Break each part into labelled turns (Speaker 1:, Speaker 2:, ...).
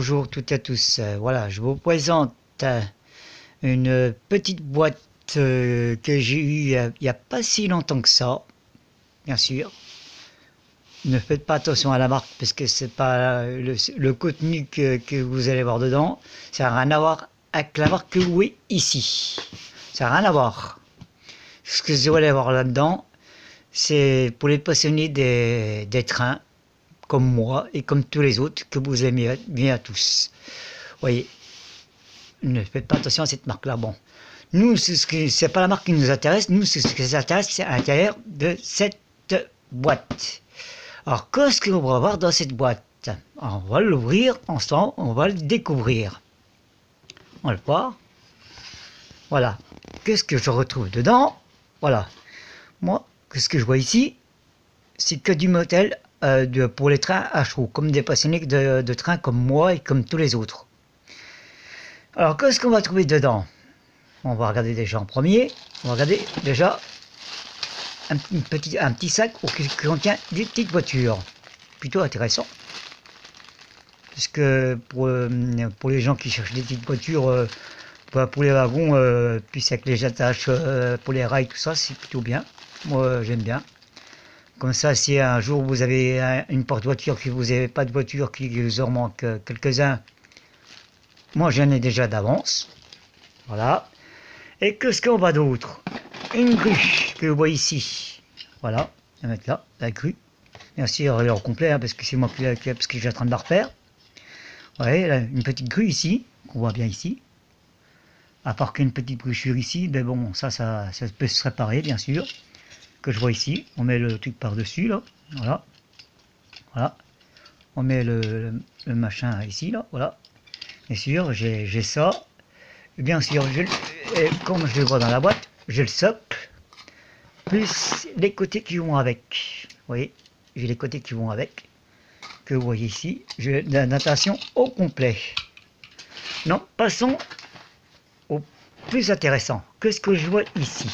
Speaker 1: bonjour toutes et à tous. Voilà, je vous présente une petite boîte que j'ai eue il n'y a pas si longtemps que ça, bien sûr. Ne faites pas attention à la marque parce que c'est pas le contenu que vous allez voir dedans. Ça n'a rien à voir avec la marque que vous voyez ici. Ça n'a rien à voir. Ce que vous allez voir là-dedans, c'est pour les passionnés des trains, comme moi et comme tous les autres que vous aimez bien à tous. Voyez, ne faites pas attention à cette marque-là. Bon, nous, c'est pas la marque qui nous intéresse. Nous, ce qui nous intéresse, c'est à l'intérieur de cette boîte. Alors, qu'est-ce qu'on va voir dans cette boîte? Alors, on va l'ouvrir ensemble, on va le découvrir. On va le voir. Voilà. Qu'est-ce que je retrouve dedans? Voilà. Moi, ce que je vois ici, c'est que du modèle pour les trains à chevaux, comme des passionnés de trains comme moi et comme tous les autres. Alors, qu'est-ce qu'on va trouver dedans? On va regarder déjà en premier. On va regarder déjà un petit sac qui contient des petites voitures. Plutôt intéressant. Puisque pour les gens qui cherchent des petites voitures, pour les wagons, puis avec les attaches pour les rails, tout ça, c'est plutôt bien. Moi, j'aime bien. Comme ça, si un jour vous avez une porte-voiture, que vous n'avez pas de voiture, qu'il vous en manque quelques-uns, moi j'en ai déjà d'avance. Voilà. Et qu'est-ce qu'on va d'autre? Une grue que vous voyez ici. Voilà, on va mettre là, la grue. Bien sûr, elle est en complet, hein, parce que c'est moi parce que j'ai en train de la refaire. Vous voyez, une petite grue ici, qu'on voit bien ici. À part qu'une petite brochure ici, mais bon, ça peut se réparer, bien sûr. Que je vois ici, on met le truc par-dessus, là. Voilà. Voilà. On met le machin ici, là, voilà. Bien sûr, j'ai ça. Bien sûr, comme je le vois dans la boîte, j'ai le socle, plus les côtés qui vont avec. Vous voyez, j'ai les côtés qui vont avec, que vous voyez ici. J'ai la natation au complet. Non, passons au plus intéressant. Qu'est-ce que je vois ici?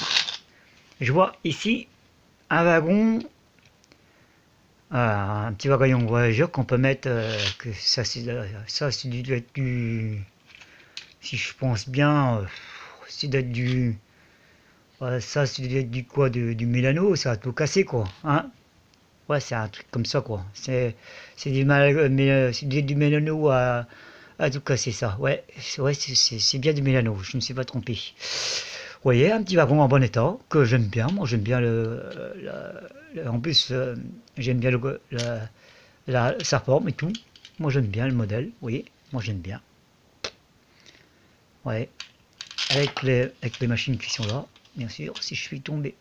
Speaker 1: Je vois ici un wagon, un petit wagon voyageur qu'on peut mettre, que ça c'est du, si je pense bien, c'est d'être du, ça c'est d'être du quoi, du mélano, ça va tout casser quoi, hein. Ouais, c'est un truc comme ça quoi. C'est du mélano à tout casser ça. Ouais, c'est bien du mélano, je ne me suis pas trompé. Vous voyez, un petit wagon en bon état, que j'aime bien. Moi, j'aime bien en plus, j'aime bien sa forme et tout. Moi, j'aime bien le modèle, vous voyez. Moi, j'aime bien. Ouais. Avec les machines qui sont là, bien sûr. Si je suis tombé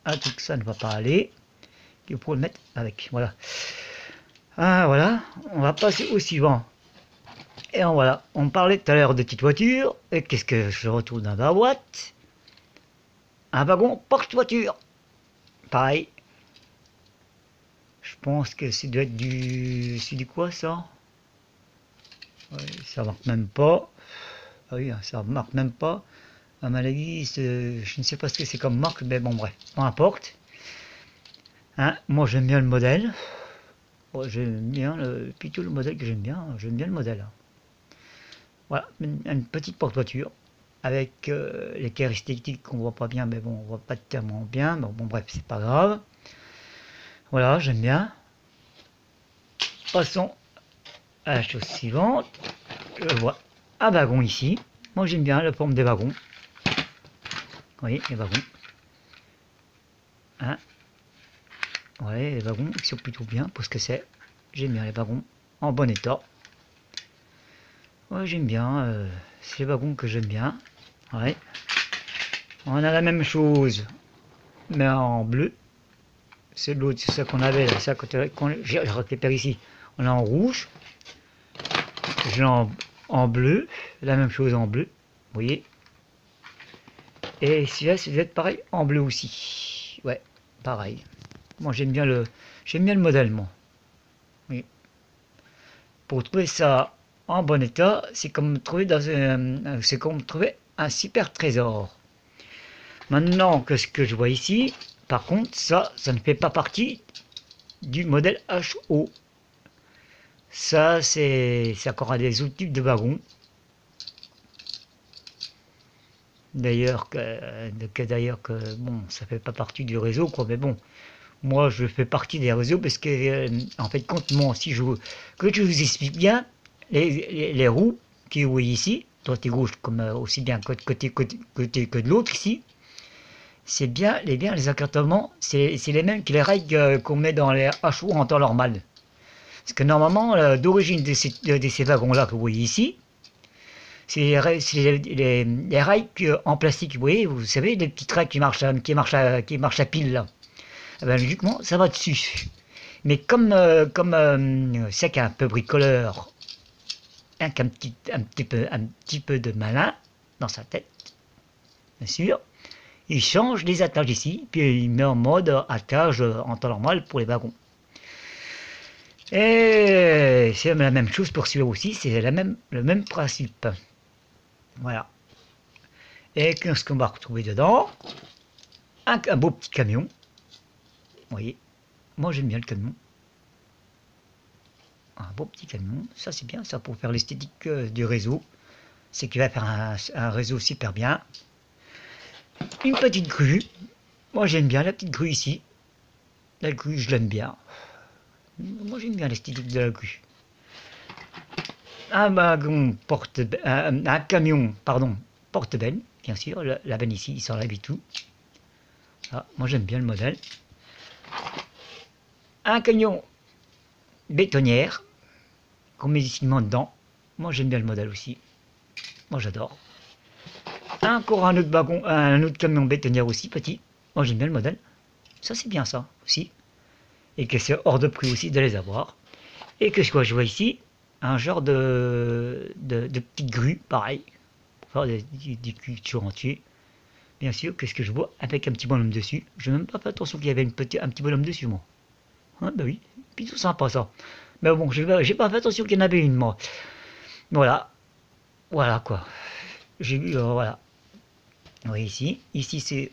Speaker 1: un truc, ça ne va pas aller. Il faut le mettre avec, voilà. Ah, voilà. On va passer au suivant. Et voilà. On parlait tout à l'heure de petites voitures. Et qu'est-ce que je retrouve dans la boîte? Un wagon porte-voiture. Pareil. Je pense que ça doit être du... C'est du quoi ça? Ouais, ça marque même pas. Ah oui, ça marque même pas. À mon avis, je ne sais pas ce que c'est comme marque, mais bon bref, peu importe. Hein, moi j'aime bien le modèle. Ouais, j'aime bien plutôt le modèle que j'aime bien. J'aime bien le modèle. Voilà, une petite porte-voiture. Avec les caractéristiques qu'on voit pas bien, mais bon, on voit pas tellement bien. Bon bref, c'est pas grave. Voilà, j'aime bien. Passons à la chose suivante. Je vois un wagon ici. Moi j'aime bien la forme des wagons. Vous voyez les wagons. Hein, ouais, les wagons ils sont plutôt bien pour ce que c'est. J'aime bien les wagons en bon état. Ouais, j'aime bien. C'est les wagons que j'aime bien. Ouais. On a la même chose, mais en bleu. C'est l'autre, c'est ça qu'on avait. Ça je récupère ici. On l'a en rouge. Je l'ai en bleu. La même chose en bleu. Vous voyez. Et celui-là, c'est doit être pareil en bleu aussi. Ouais, pareil. Moi, j'aime bien le modèle, moi. Oui. Pour trouver ça en bon état, c'est comme trouver un super trésor. Maintenant que ce que je vois ici, par contre, ça ne fait pas partie du modèle HO. Ça, c'est encore un des autres types de wagons. D'ailleurs que bon, ça fait pas partie du réseau, quoi, mais bon, moi je fais partie des réseaux parce que en fait, compte moi, si que je vous explique bien, les roues qui vous voyez ici, droite et gauche, comme aussi bien côté que de l'autre ici, c'est bien les encadrements, c'est les mêmes que les rails qu'on met dans les HO en temps normal. Parce que normalement, d'origine de ces wagons-là que vous voyez ici, c'est les rails en plastique, vous savez, les petits rails qui marchent à pile là. Eh ben, logiquement, ça va dessus. Mais comme c'est qu'un peu bricoleur, qu'un un petit peu de malin dans sa tête, bien sûr, il change les attaches ici, puis il met en mode attelage en temps normal pour les wagons. Et c'est la même chose pour celui-là aussi, c'est le même principe. Voilà. Et qu'est-ce qu'on va retrouver dedans? Un beau petit camion. Vous voyez, moi j'aime bien le camion. Un beau petit camion, ça c'est bien, ça pour faire l'esthétique du réseau. C'est qu'il va faire un réseau super bien. Une petite grue. Moi j'aime bien la petite grue ici. La grue, je l'aime bien. Moi j'aime bien l'esthétique de la grue. Un camion, pardon, porte-benne, bien sûr. La benne ici, il s'enlève et tout. Ah, moi j'aime bien le modèle. Un camion bétonnière, qu'on met des ciments dedans. Moi j'aime bien le modèle aussi. Moi j'adore. Encore un autre wagon, un autre camion bétonnière aussi, petit. Moi j'aime bien le modèle. Ça c'est bien ça aussi. Et que c'est hors de prix aussi de les avoir. Et que je vois ici, un genre de petite grue, pareil. Pour faire des cultures entiers. Bien sûr, qu'est-ce que je vois avec un petit bonhomme dessus. Je n'ai même pas fait attention qu'il y avait un petit bonhomme dessus, moi. Hein, bah oui, puis tout sympa ça. Mais bon, j'ai pas fait attention qu'il y en avait une, moi. Voilà, voilà quoi. J'ai vu, voilà. Oui, ici c'est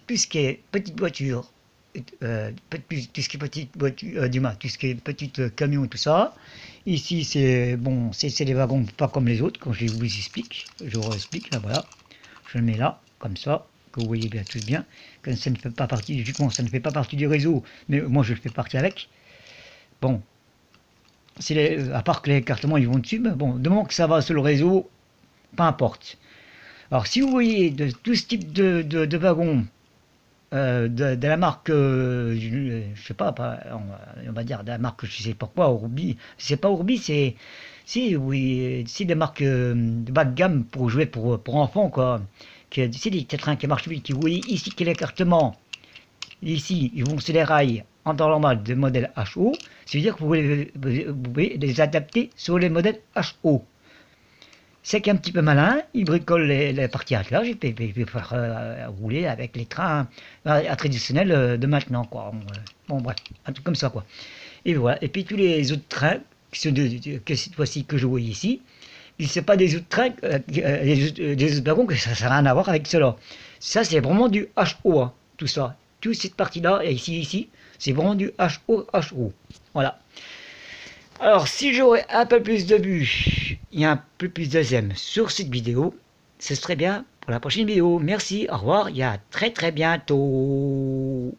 Speaker 1: tout ce qui est petite voiture, tout ce qui est petite voiture, du moins, tout ce qui est petite camion et tout ça. Ici c'est bon, c'est des wagons pas comme les autres, quand je vous explique, je vous explique là, voilà. Je le mets là, comme ça, que vous voyez bien tous bien, que ça ne fait pas partie, justement, ça ne fait pas partie du réseau, mais moi je le fais partie avec. Bon, à part que les écartements ils vont dessus, mais bon, de moment que ça va sur le réseau, peu importe. Alors si vous voyez de tout ce type de wagons, de la marque, je sais pas, on va dire de la marque, je sais pas quoi, Orbi, c'est pas Orbi, oui, c'est des marques de bas de gamme pour jouer pour enfants, quoi. C'est des trains qui marchent vite, vous voyez ici que l'écartement, ici, ils vont sur les rails en temps normal de modèle HO, c'est-à-dire que vous pouvez les adapter sur les modèles HO. C'est qu'un petit peu malin, il bricole les parties attelage et puis il peut faire rouler avec les trains traditionnels de maintenant, quoi. Bon, bref, un truc comme ça, quoi. Et voilà. Et puis tous les autres trains, que cette fois-ci que je vois ici, c'est pas des autres trains, des autres wagons, que ça n'a rien à voir avec cela. Ça, c'est vraiment du HO, hein, tout ça. Toute cette partie-là, et ici, c'est vraiment du HO. Voilà. Alors, si j'aurais un peu plus de vues et un peu plus de j'aime sur cette vidéo, ce serait bien pour la prochaine vidéo. Merci, au revoir et à très bientôt.